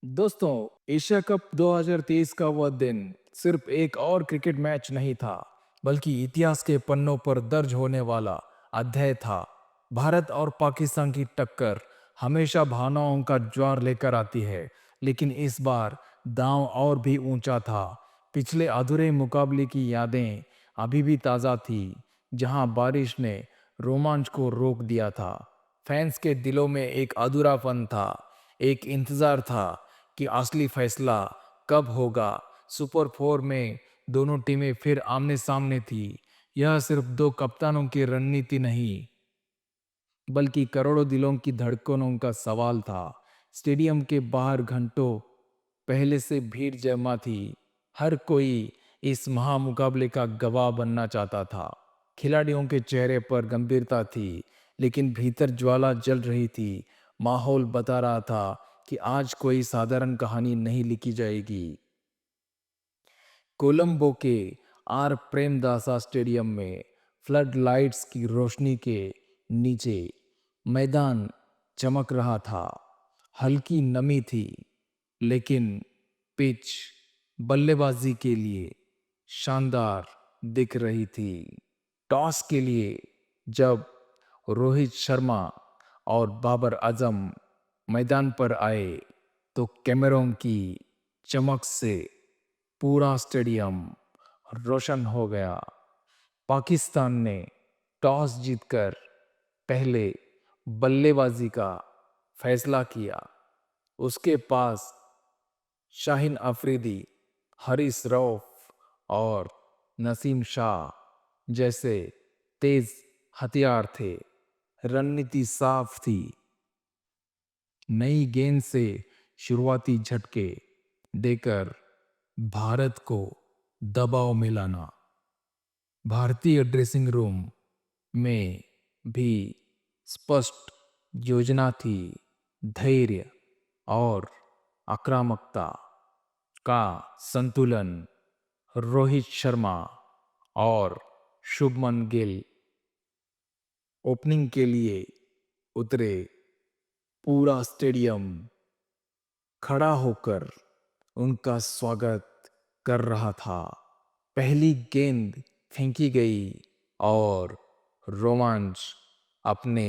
दोस्तों, Asia cup 2023 का वह दिन सिर्फ एक और क्रिकेट मैच नहीं था, बल्कि इतिहास के पन्नों पर दर्ज होने वाला अध्याय था। भारत और पाकिस्तान की टक्कर हमेशा भावनाओं का ज्वार लेकर आती है, लेकिन इस बार दांव और भी ऊंचा था। पिछले अधूरे मुकाबले की यादें अभी भी ताज़ा थी, जहां बारिश ने रोमांच को रोक दिया था। फैंस के दिलों में एक अधूरापन था, एक इंतजार था कि असली फैसला कब होगा। सुपर फोर में दोनों टीमें फिर आमने सामने थी। यह सिर्फ दो कप्तानों की रणनीति नहीं, बल्कि करोड़ों दिलों की धड़कनों का सवाल था। स्टेडियम के बाहर घंटों पहले से भीड़ जमा थी। हर कोई इस महामुकाबले का गवाह बनना चाहता था। खिलाड़ियों के चेहरे पर गंभीरता थी, लेकिन भीतर ज्वाला जल रही थी। माहौल बता रहा था कि आज कोई साधारण कहानी नहीं लिखी जाएगी। कोलंबो के आर प्रेमदासा स्टेडियम में फ्लड लाइट्स की रोशनी के नीचे मैदान चमक रहा था। हल्की नमी थी, लेकिन पिच बल्लेबाजी के लिए शानदार दिख रही थी। टॉस के लिए जब रोहित शर्मा और बाबर आजम मैदान पर आए, तो कैमरों की चमक से पूरा स्टेडियम रोशन हो गया। पाकिस्तान ने टॉस जीतकर पहले बल्लेबाजी का फैसला किया। उसके पास शाहीन अफरीदी, हरीश रऊफ और नसीम शाह जैसे तेज हथियार थे। रणनीति साफ थी, नई गेंद से शुरुआती झटके देकर भारत को दबाव मिलाना। भारतीय ड्रेसिंग रूम में भी स्पष्ट योजना थी। धैर्य और आक्रामकता का संतुलन। रोहित शर्मा और शुभमन गिल ओपनिंग के लिए उतरे। पूरा स्टेडियम खड़ा होकर उनका स्वागत कर रहा था। पहली गेंद फेंकी गई और रोमांच अपने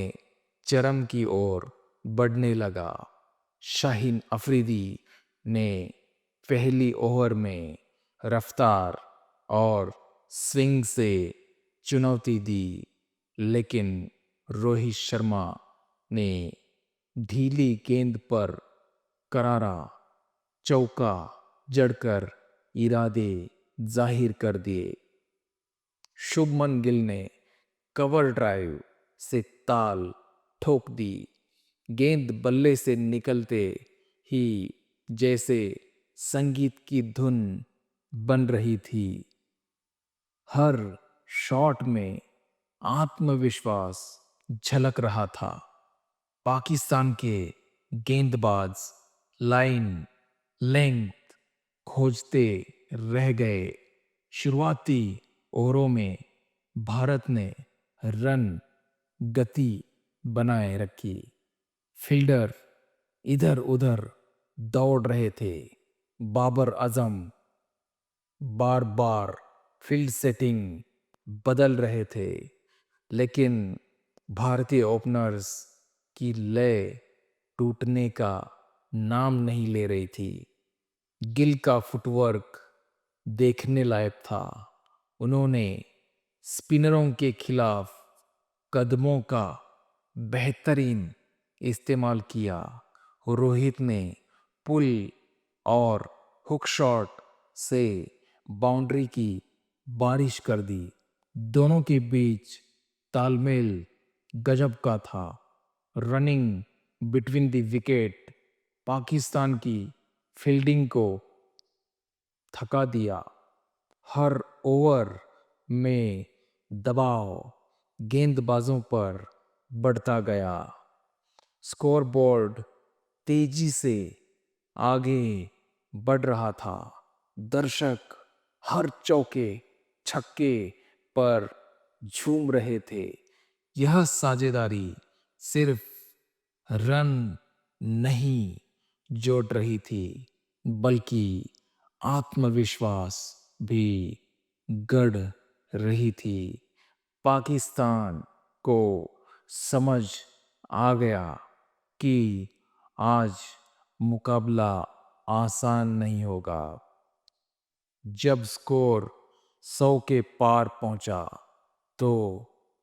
चरम की ओर बढ़ने लगा। शाहीन अफरीदी ने पहली ओवर में रफ्तार और स्विंग से चुनौती दी, लेकिन रोहित शर्मा ने ढीली गेंद पर करारा चौका जड़कर इरादे जाहिर कर दिए। शुभमन गिल ने कवर ड्राइव से ताल ठोक दी। गेंद बल्ले से निकलते ही जैसे संगीत की धुन बन रही थी। हर शॉट में आत्मविश्वास झलक रहा था। पाकिस्तान के गेंदबाज लाइन लेंथ खोजते रह गए। शुरुआती ओवरों में भारत ने रन गति बनाए रखी। फील्डर इधर उधर दौड़ रहे थे। बाबर आजम बार बार फील्ड सेटिंग बदल रहे थे, लेकिन भारतीय ओपनर्स की लय टूटने का नाम नहीं ले रही थी। गिल का फुटवर्क देखने लायक था। उन्होंने स्पिनरों के खिलाफ कदमों का बेहतरीन इस्तेमाल किया। रोहित ने पुल और हुक शॉट से बाउंड्री की बारिश कर दी। दोनों के बीच तालमेल गजब का था। Running between the wicket Pakistan की फील्डिंग को थका दिया। हर ओवर में दबाव गेंदबाजों पर बढ़ता गया। स्कोरबोर्ड तेजी से आगे बढ़ रहा था। दर्शक हर चौके छक्के पर झूम रहे थे। यह साझेदारी सिर्फ रन नहीं जोड़ रही थी, बल्कि आत्मविश्वास भी गढ़ रही थी। पाकिस्तान को समझ आ गया कि आज मुकाबला आसान नहीं होगा। जब स्कोर 100 के पार पहुंचा तो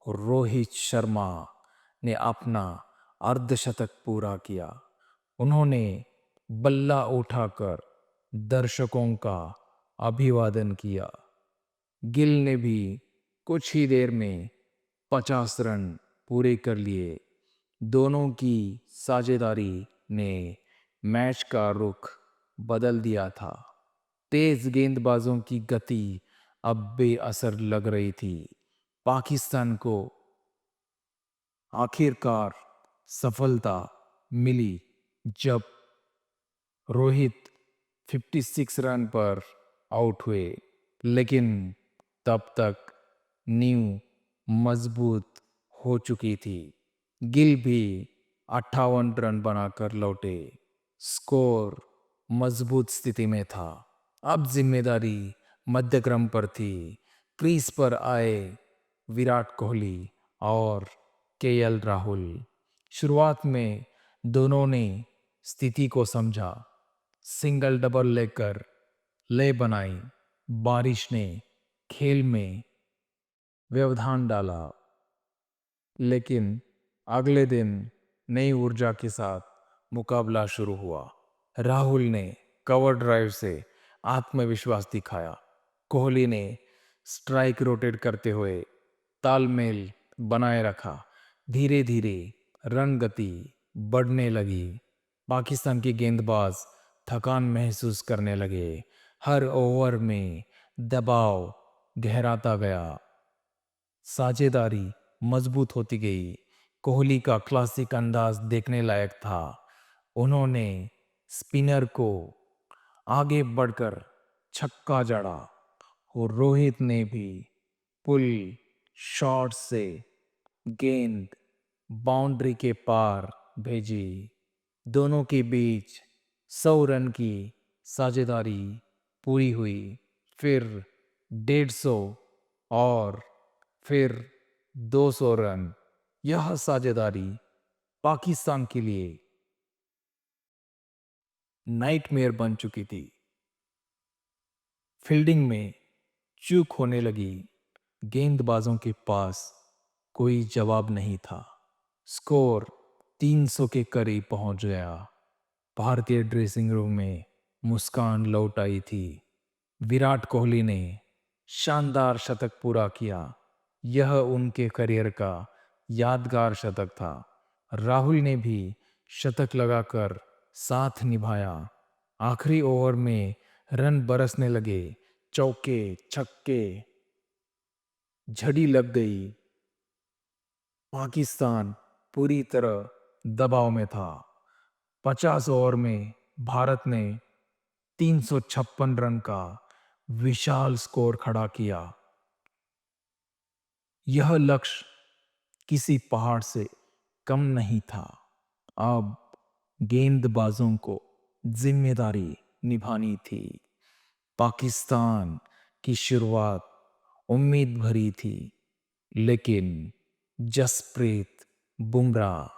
रोहित शर्मा ने अपना अर्धशतक पूरा किया। उन्होंने बल्ला उठाकर दर्शकों का अभिवादन किया। गिल ने भी कुछ ही देर में 50 रन पूरे कर लिए। दोनों की साझेदारी ने मैच का रुख बदल दिया था। तेज गेंदबाजों की गति अब बेअसर लग रही थी। पाकिस्तान को आखिरकार सफलता मिली जब रोहित 56 रन पर आउट हुए, लेकिन तब तक नींव मजबूत हो चुकी थी। गिल भी 58 रन बनाकर लौटे। स्कोर मजबूत स्थिति में था। अब जिम्मेदारी मध्यक्रम पर थी। क्रीज पर आए विराट कोहली और केएल राहुल। शुरुआत में दोनों ने स्थिति को समझा, सिंगल डबल लेकर ले बनाई। बारिश ने खेल में व्यवधान डाला, लेकिन अगले दिन नई ऊर्जा के साथ मुकाबला शुरू हुआ। राहुल ने कवर ड्राइव से आत्मविश्वास दिखाया। कोहली ने स्ट्राइक रोटेट करते हुए तालमेल बनाए रखा। धीरे धीरे रन गति बढ़ने लगी। पाकिस्तान के गेंदबाज थकान महसूस करने लगे। हर ओवर में दबाव गहराता गया। साझेदारी मजबूत होती गई। कोहली का क्लासिक अंदाज देखने लायक था। उन्होंने स्पिनर को आगे बढ़कर छक्का जड़ा और रोहित ने भी पुल शॉट से गेंद बाउंड्री के पार भेजी। दोनों के बीच 100 रन की साझेदारी पूरी हुई। फिर 150 और फिर 200 रन। यह साझेदारी पाकिस्तान के लिए नाइटमेयर बन चुकी थी। फील्डिंग में चूक होने लगी। गेंदबाजों के पास कोई जवाब नहीं था। स्कोर 300 के करीब पहुंच गया। भारतीय ड्रेसिंग रूम में मुस्कान लौट आई थी। विराट कोहली ने शानदार शतक पूरा किया। यह उनके करियर का यादगार शतक था। राहुल ने भी शतक लगाकर साथ निभाया। आखिरी ओवर में रन बरसने लगे। चौके छक्के झड़ी लग गई। पाकिस्तान पूरी तरह दबाव में था। 50 ओवर में भारत ने 356 रन का विशाल स्कोर खड़ा किया। यह लक्ष्य किसी पहाड़ से कम नहीं था। अब गेंदबाजों को जिम्मेदारी निभानी थी। पाकिस्तान की शुरुआत उम्मीद भरी थी, लेकिन जसप्रीत बुमराह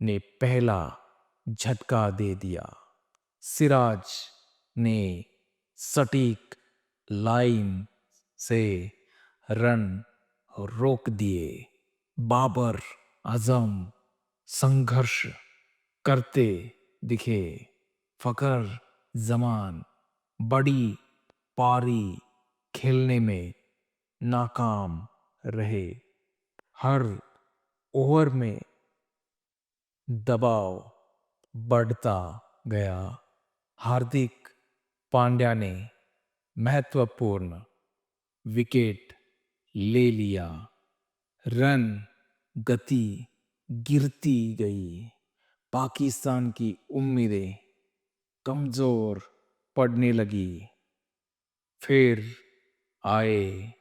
ने पहला झटका दे दिया। सिराज ने सटीक लाइन से रन रोक दिए। बाबर आजम संघर्ष करते दिखे। फकर जमान बड़ी पारी खेलने में नाकाम रहे। हर ओवर में दबाव बढ़ता गया। हार्दिक पांड्या ने महत्वपूर्ण विकेट ले लिया। रन गति गिरती गई। पाकिस्तान की उम्मीदें कमजोर पड़ने लगी। फिर आए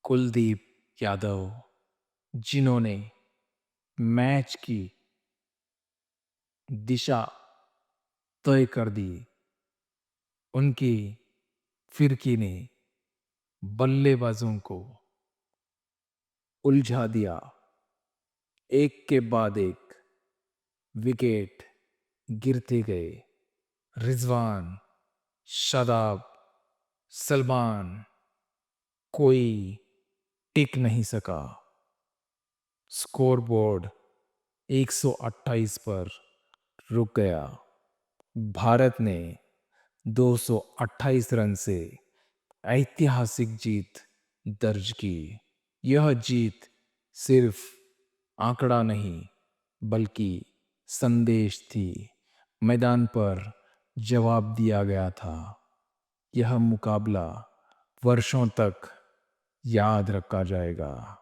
कुलदीप यादव, जिन्होंने मैच की दिशा तय कर दी। उनकी फिरकी ने बल्लेबाजों को उलझा दिया। एक के बाद एक विकेट गिरते गए। रिजवान, शादाब, सलमान, कोई टिक नहीं सका। स्कोरबोर्ड 128 पर रुक गया। भारत ने 228 रन से ऐतिहासिक जीत दर्ज की। यह जीत सिर्फ आंकड़ा नहीं बल्कि संदेश थी। मैदान पर जवाब दिया गया था। यह मुकाबला वर्षों तक याद रखा जाएगा।